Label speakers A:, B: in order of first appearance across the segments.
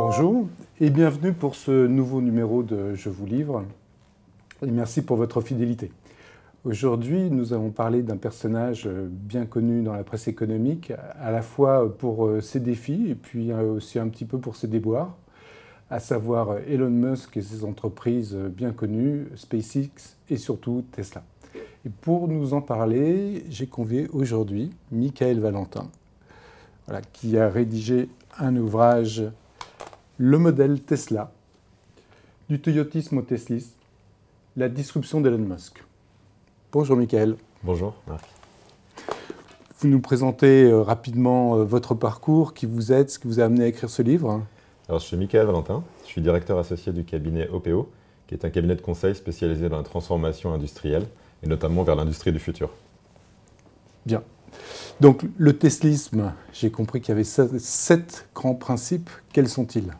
A: Bonjour et bienvenue pour ce nouveau numéro de Je vous livre et merci pour votre fidélité. Aujourd'hui, nous allons parler d'un personnage bien connu dans la presse économique, à la fois pour ses défis et puis aussi un petit peu pour ses déboires, à savoir Elon Musk et ses entreprises bien connues, SpaceX et surtout Tesla. Et pour nous en parler, j'ai convié aujourd'hui Michael Valentin, voilà, qui a rédigé un ouvrage, Le modèle Tesla, du toyotisme au teslisme, la disruption d'Elon Musk. Bonjour Michael.
B: Bonjour Marc.
A: Vous nous présentez rapidement votre parcours, qui vous êtes, ce qui vous a amené à écrire ce livre.
B: Alors je suis Michael Valentin, je suis directeur associé du cabinet OPO, qui est un cabinet de conseil spécialisé dans la transformation industrielle, et notamment vers l'industrie du futur.
A: Bien. Donc le teslisme, j'ai compris qu'il y avait 7 grands principes. Quels sont-ils?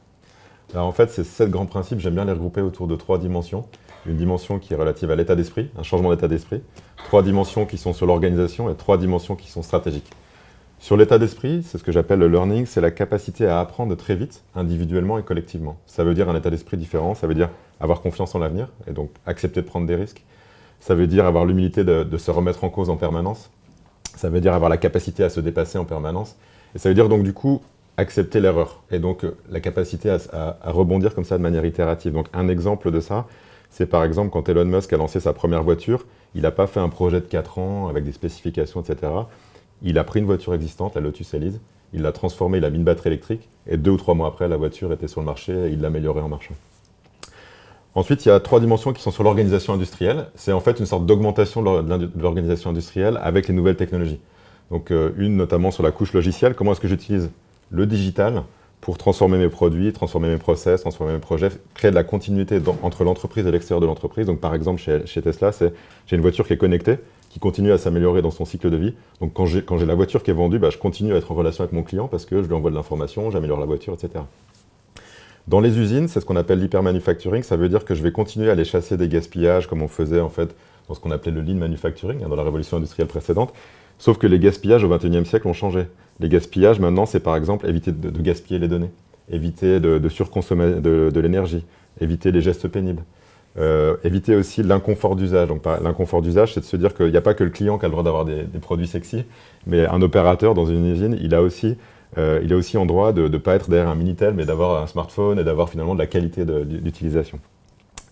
B: Alors en fait, ces 7 grands principes, j'aime bien les regrouper autour de 3 dimensions. Une dimension qui est relative à l'état d'esprit, un changement d'état d'esprit. 3 dimensions qui sont sur l'organisation et 3 dimensions qui sont stratégiques. Sur l'état d'esprit, c'est ce que j'appelle le learning, c'est la capacité à apprendre très vite, individuellement et collectivement. Ça veut dire un état d'esprit différent, ça veut dire avoir confiance en l'avenir et donc accepter de prendre des risques. Ça veut dire avoir l'humilité de se remettre en cause en permanence. Ça veut dire avoir la capacité à se dépasser en permanence. Et ça veut dire donc du coup accepter l'erreur et donc la capacité à rebondir comme ça de manière itérative. Donc un exemple de ça, c'est par exemple quand Elon Musk a lancé sa première voiture, il n'a pas fait un projet de 4 ans avec des spécifications, etc. Il a pris une voiture existante, la Lotus Elise, il l'a transformée, il a mis une batterie électrique et 2 ou 3 mois après, la voiture était sur le marché et il l'a améliorée en marchant. Ensuite, il y a 3 dimensions qui sont sur l'organisation industrielle. C'est en fait une sorte d'augmentation de l'organisation industrielle avec les nouvelles technologies. Donc une notamment sur la couche logicielle, comment est-ce que j'utilise le digital pour transformer mes produits, transformer mes process, transformer mes projets, créer de la continuité entre l'entreprise et l'extérieur de l'entreprise. Donc par exemple, chez Tesla, j'ai une voiture qui est connectée, qui continue à s'améliorer dans son cycle de vie. Donc quand j'ai la voiture qui est vendue, je continue à être en relation avec mon client parce que je lui envoie de l'information, j'améliore la voiture, etc. Dans les usines, c'est ce qu'on appelle l'hypermanufacturing. Ça veut dire que je vais continuer à aller chasser des gaspillages comme on faisait en fait dans ce qu'on appelait le lean manufacturing, dans la révolution industrielle précédente. Sauf que les gaspillages au XXIe siècle ont changé. Les gaspillages maintenant, c'est par exemple éviter de gaspiller les données, éviter de surconsommer de l'énergie, éviter les gestes pénibles, éviter aussi l'inconfort d'usage. Donc l'inconfort d'usage, c'est de se dire qu'il n'y a pas que le client qui a le droit d'avoir des produits sexy, mais un opérateur dans une usine, il a aussi en droit de ne pas être derrière un Minitel, mais d'avoir un smartphone et d'avoir finalement de la qualité d'utilisation.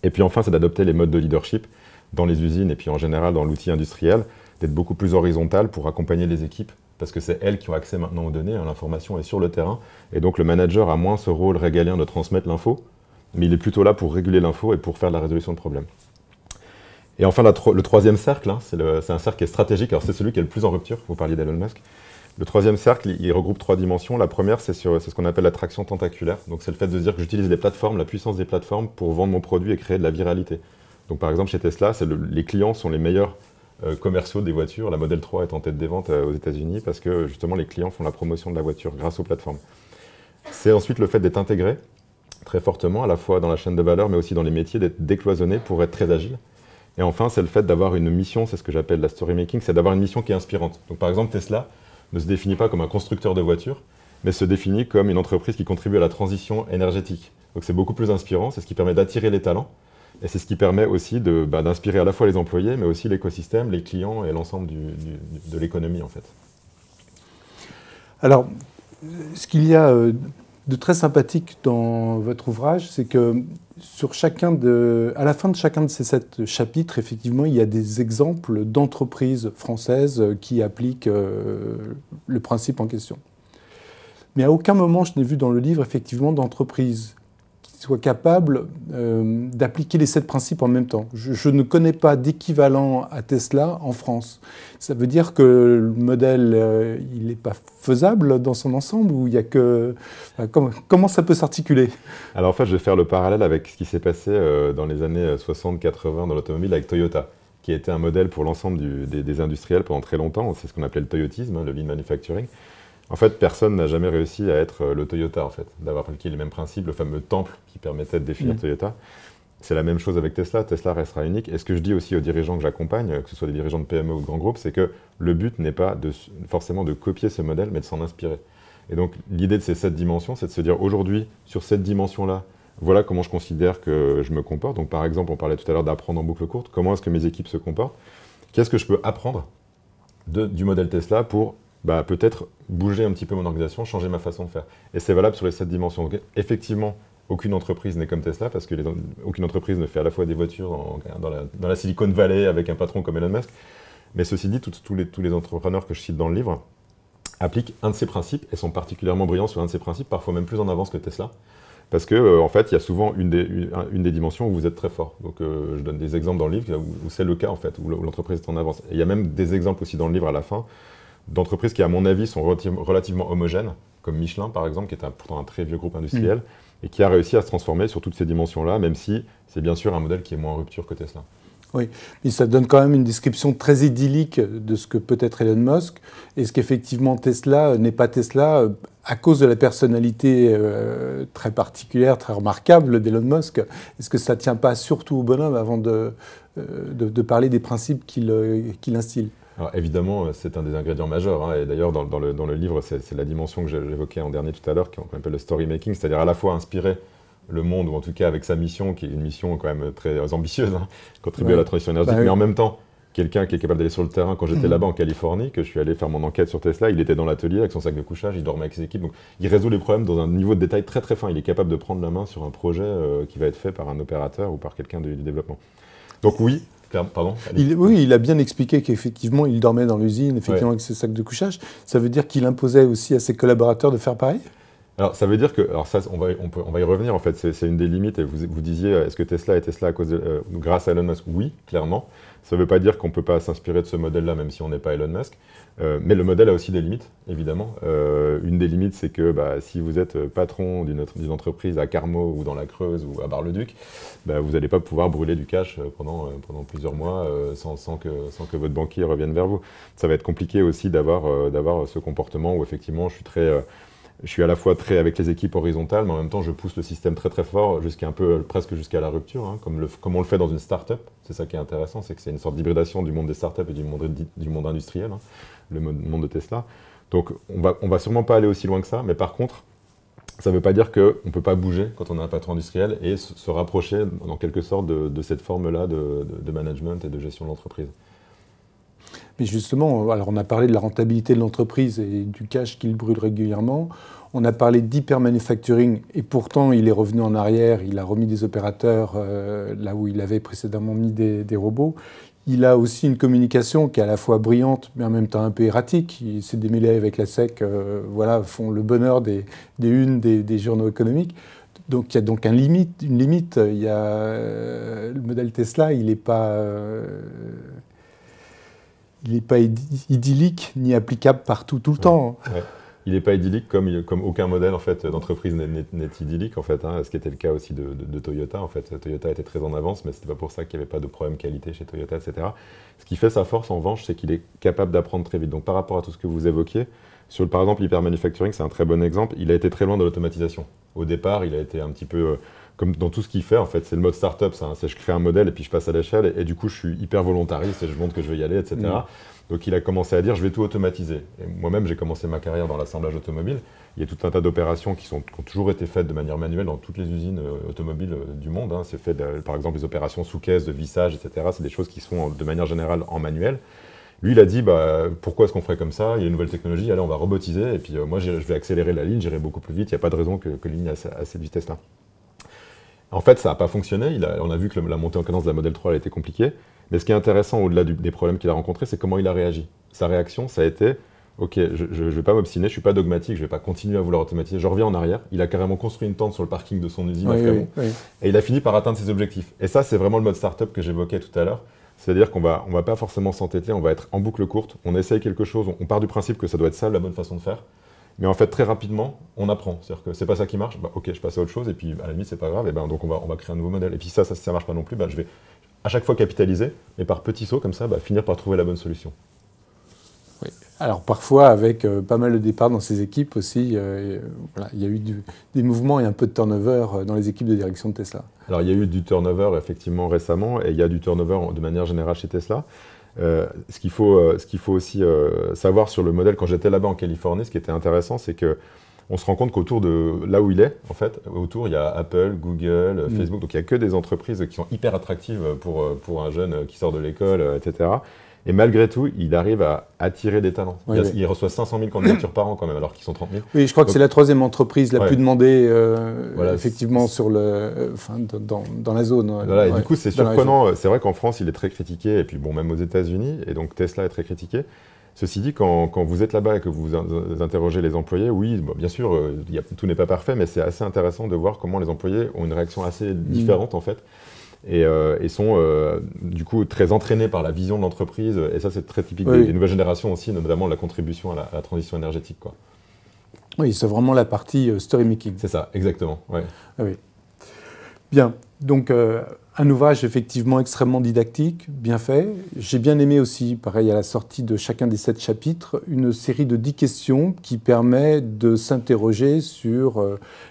B: Et puis enfin, c'est d'adopter les modes de leadership dans les usines et puis en général dans l'outil industriel, d'être beaucoup plus horizontal pour accompagner les équipes, parce que c'est elles qui ont accès maintenant aux données, l'information est sur le terrain, et donc le manager a moins ce rôle régalien de transmettre l'info, mais il est plutôt là pour réguler l'info et pour faire la résolution de problèmes. Et enfin, le troisième cercle, c'est un cercle qui est stratégique, alors c'est celui qui est le plus en rupture, vous parliez d'Elon Musk. Le troisième cercle, il regroupe 3 dimensions. La première, c'est ce qu'on appelle l'attraction tentaculaire. Donc c'est le fait de se dire que j'utilise les plateformes, la puissance des plateformes pour vendre mon produit et créer de la viralité. Donc par exemple chez Tesla, les clients sont les meilleurs commerciaux des voitures. La Model 3 est en tête des ventes aux États-Unis parce que justement les clients font la promotion de la voiture grâce aux plateformes. C'est ensuite le fait d'être intégré très fortement, à la fois dans la chaîne de valeur, mais aussi dans les métiers, d'être décloisonné pour être très agile. Et enfin, c'est le fait d'avoir une mission, c'est ce que j'appelle la story making, c'est d'avoir une mission qui est inspirante. Donc par exemple, Tesla ne se définit pas comme un constructeur de voitures, mais se définit comme une entreprise qui contribue à la transition énergétique. Donc c'est beaucoup plus inspirant, c'est ce qui permet d'attirer les talents, et c'est ce qui permet aussi d'inspirer à la fois les employés, mais aussi l'écosystème, les clients et l'ensemble de l'économie en fait.
A: Alors, ce qu'il y a de très sympathique dans votre ouvrage, c'est que à la fin de chacun de ces 7 chapitres, effectivement, il y a des exemples d'entreprises françaises qui appliquent le principe en question. Mais à aucun moment, je n'ai vu dans le livre, effectivement, d'entreprise qui soit capable d'appliquer les 7 principes en même temps. Je ne connais pas d'équivalent à Tesla en France. Ça veut dire que le modèle, il n'est pas faisable dans son ensemble ou il y a que... Comment ça peut s'articuler?
B: Alors en fait, je vais faire le parallèle avec ce qui s'est passé dans les années 60-80 dans l'automobile avec Toyota, qui a été un modèle pour l'ensemble des industriels pendant très longtemps. C'est ce qu'on appelait le toyotisme, le lean manufacturing. En fait, personne n'a jamais réussi à être le Toyota, en fait, d'avoir appliqué les mêmes principes, le fameux temple qui permettait de définir Toyota. C'est la même chose avec Tesla. Tesla restera unique. Et ce que je dis aussi aux dirigeants que j'accompagne, que ce soit des dirigeants de PME ou de grands groupes, c'est que le but n'est pas forcément de copier ce modèle, mais de s'en inspirer. Et donc l'idée de ces 7 dimensions, c'est de se dire aujourd'hui, sur cette dimension-là, voilà comment je considère que je me comporte. Donc par exemple, on parlait tout à l'heure d'apprendre en boucle courte. Comment est-ce que mes équipes se comportent? Qu'est-ce que je peux apprendre du modèle Tesla pour peut-être bouger un petit peu mon organisation, changer ma façon de faire. Et c'est valable sur les 7 dimensions. Donc effectivement, aucune entreprise n'est comme Tesla parce que aucune entreprise ne fait à la fois des voitures dans la Silicon Valley avec un patron comme Elon Musk. Mais ceci dit, tous les entrepreneurs que je cite dans le livre appliquent un de ces principes et sont particulièrement brillants sur un de ces principes, parfois même plus en avance que Tesla. Parce que en fait, il y a souvent une des dimensions où vous êtes très fort. Donc, je donne des exemples dans le livre où c'est le cas, en fait, où l'entreprise est en avance. Et il y a même des exemples aussi dans le livre à la fin d'entreprises qui, à mon avis, sont relativement homogènes, comme Michelin, par exemple, qui est pourtant un très vieux groupe industriel, et qui a réussi à se transformer sur toutes ces dimensions-là, même si c'est bien sûr un modèle qui est moins en rupture que Tesla.
A: Oui, mais ça donne quand même une description très idyllique de ce que peut être Elon Musk. Est-ce qu'effectivement Tesla n'est pas Tesla à cause de la personnalité très particulière, très remarquable d'Elon Musk? Est-ce que ça ne tient pas surtout au bonhomme avant de parler des principes qu'il instille?
B: Alors évidemment, c'est un des ingrédients majeurs. Hein, et d'ailleurs, dans le livre, c'est la dimension que j'évoquais en dernier tout à l'heure, qu'on appelle le story making, c'est-à-dire à la fois inspirer le monde, ou en tout cas avec sa mission, qui est une mission quand même très ambitieuse, hein, contribuer à la transition énergétique, mais en même temps, quelqu'un qui est capable d'aller sur le terrain. Quand j'étais là-bas en Californie, que je suis allé faire mon enquête sur Tesla, il était dans l'atelier avec son sac de couchage, il dormait avec ses équipes, donc il résout les problèmes dans un niveau de détail très très fin. Il est capable de prendre la main sur un projet qui va être fait par un opérateur ou par quelqu'un du développement. Donc oui, pardon.
A: Oui, il a bien expliqué qu'effectivement, il dormait dans l'usine, effectivement avec ses sacs de couchage. Ça veut dire qu'il imposait aussi à ses collaborateurs de faire pareil?
B: Alors, ça veut dire que, alors ça, on va y revenir en fait, c'est une des limites, et vous disiez, est-ce que Tesla est Tesla grâce à Elon Musk? Oui, clairement. Ça ne veut pas dire qu'on ne peut pas s'inspirer de ce modèle-là, même si on n'est pas Elon Musk. Mais le modèle a aussi des limites, évidemment. Une des limites, c'est que si vous êtes patron d'une entreprise à Carmaux ou dans la Creuse ou à Bar-le-Duc, vous n'allez pas pouvoir brûler du cash pendant plusieurs mois sans que votre banquier revienne vers vous. Ça va être compliqué aussi d'avoir ce comportement où effectivement je suis à la fois très avec les équipes horizontales, mais en même temps, je pousse le système très très fort, presque jusqu'à la rupture, hein, comme on le fait dans une start-up. C'est ça qui est intéressant, c'est que c'est une sorte d'hybridation du monde des start-up et du monde industriel, hein, le monde de Tesla. Donc, on va sûrement pas aller aussi loin que ça, mais par contre, ça ne veut pas dire qu'on ne peut pas bouger quand on a un patron industriel et se rapprocher, en quelque sorte, de cette forme-là de management et de gestion de l'entreprise.
A: Mais justement, alors on a parlé de la rentabilité de l'entreprise et du cash qu'il brûle régulièrement. On a parlé d'hyper-manufacturing et pourtant il est revenu en arrière, il a remis des opérateurs là où il avait précédemment mis des robots. Il a aussi une communication qui est à la fois brillante mais en même temps un peu erratique. Il s'est démêlé avec la SEC, font le bonheur des unes des journaux économiques. Donc il y a donc une limite. Il y a, le modèle Tesla, il n'est pas idyllique ni applicable partout, tout le temps.
B: Ouais. Il n'est pas idyllique comme aucun modèle en fait, d'entreprise n'est idyllique, en fait, hein, ce qui était le cas aussi de Toyota. En fait. Toyota était très en avance, mais ce n'était pas pour ça qu'il n'y avait pas de problème qualité chez Toyota, etc. Ce qui fait sa force, en revanche, c'est qu'il est capable d'apprendre très vite. Donc par rapport à tout ce que vous évoquiez, par exemple, l'hypermanufacturing, c'est un très bon exemple. Il a été très loin de l'automatisation. Au départ, il a été un petit peu... comme dans tout ce qu'il fait, en fait, c'est le mode start-up, ça, hein, c'est je crée un modèle et puis je passe à l'échelle et du coup je suis hyper volontariste et je montre que je vais y aller, etc. Donc il a commencé à dire je vais tout automatiser. Et moi-même j'ai commencé ma carrière dans l'assemblage automobile. Il y a tout un tas d'opérations qui ont toujours été faites de manière manuelle dans toutes les usines automobiles du monde. Hein. C'est fait, par exemple, les opérations sous caisse, de vissage, etc. C'est des choses qui sont de manière générale en manuel. Lui, il a dit, pourquoi est-ce qu'on ferait comme ça? Il y a une nouvelle technologie, allez, on va robotiser. Et puis moi, je vais accélérer la ligne, j'irai beaucoup plus vite. Il n'y a pas de raison que la ligne ait à cette vitesse-là. En fait, ça n'a pas fonctionné. On a vu que la montée en cadence de la Model 3 elle a été compliquée. Mais ce qui est intéressant, au-delà des problèmes qu'il a rencontrés, c'est comment il a réagi. Sa réaction, ça a été « Ok, je ne vais pas m'obstiner, je ne suis pas dogmatique, je ne vais pas continuer à vouloir automatiser. Je reviens en arrière. » Il a carrément construit une tente sur le parking de son usine à Fremont. Et il a fini par atteindre ses objectifs. Et ça, c'est vraiment le mode startup que j'évoquais tout à l'heure. C'est-à-dire qu'on va pas forcément s'entêter, on va être en boucle courte. On essaye quelque chose, on part du principe que ça doit être ça la bonne façon de faire. Mais en fait, très rapidement, on apprend. C'est-à-dire que c'est pas ça qui marche, ok, je passe à autre chose, et puis à la limite, c'est pas grave, et donc on va créer un nouveau modèle. Et puis ça marche pas non plus, je vais à chaque fois capitaliser, et par petits sauts comme ça, finir par trouver la bonne solution.
A: Oui. Alors parfois, avec pas mal de départs dans ces équipes aussi, il y a eu des mouvements et un peu de turnover dans les équipes de direction de Tesla.
B: Alors il y a eu du turnover effectivement récemment, et il y a du turnover de manière générale chez Tesla. Ce qu'il faut aussi savoir sur le modèle, quand j'étais là-bas en Californie, ce qui était intéressant, c'est que on se rend compte qu'autour de là où il est, en fait, autour, il y a Apple, Google, Facebook, donc il n'y a que des entreprises qui sont hyper attractives pour un jeune qui sort de l'école, etc. Et malgré tout, il arrive à attirer des talents. Il reçoit 500 000 candidatures par an quand même, alors qu'ils sont 30 000.
A: Oui, je crois que c'est la troisième entreprise la plus demandée,
B: voilà,
A: effectivement, dans la zone.
B: Voilà, et du coup, c'est surprenant. C'est vrai qu'en France, il est très critiqué, et puis bon, même aux États-Unis, et donc Tesla est très critiqué. Ceci dit, quand vous êtes là-bas et que vous interrogez les employés, oui, bon, bien sûr, tout n'est pas parfait, mais c'est assez intéressant de voir comment les employés ont une réaction assez différente, en fait, et sont du coup très entraînés par la vision de l'entreprise, et ça, c'est très typique des nouvelles générations aussi, notamment la contribution à la transition énergétique, quoi.
A: Oui, c'est vraiment la partie story making.
B: C'est ça, exactement. Ouais.
A: Ah oui. Bien, donc un ouvrage effectivement extrêmement didactique, bien fait. J'ai bien aimé aussi, pareil à la sortie de chacun des 7 chapitres, une série de 10 questions qui permet de s'interroger sur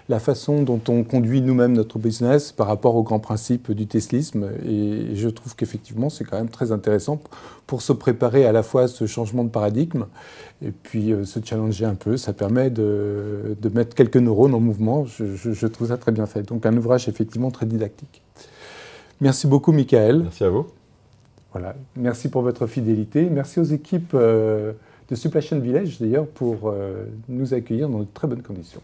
A: la façon dont on conduit nous-mêmes notre business par rapport aux grands principes du teslisme. Et je trouve qu'effectivement, c'est quand même très intéressant pour se préparer à la fois à ce changement de paradigme et puis se challenger un peu. Ça permet de mettre quelques neurones en mouvement. Je trouve ça très bien fait. Donc un ouvrage effectivement très didactique. Merci beaucoup, Michael.
B: Merci à vous.
A: Voilà. Merci pour votre fidélité. Merci aux équipes de Supply Chain Village, d'ailleurs, pour nous accueillir dans de très bonnes conditions.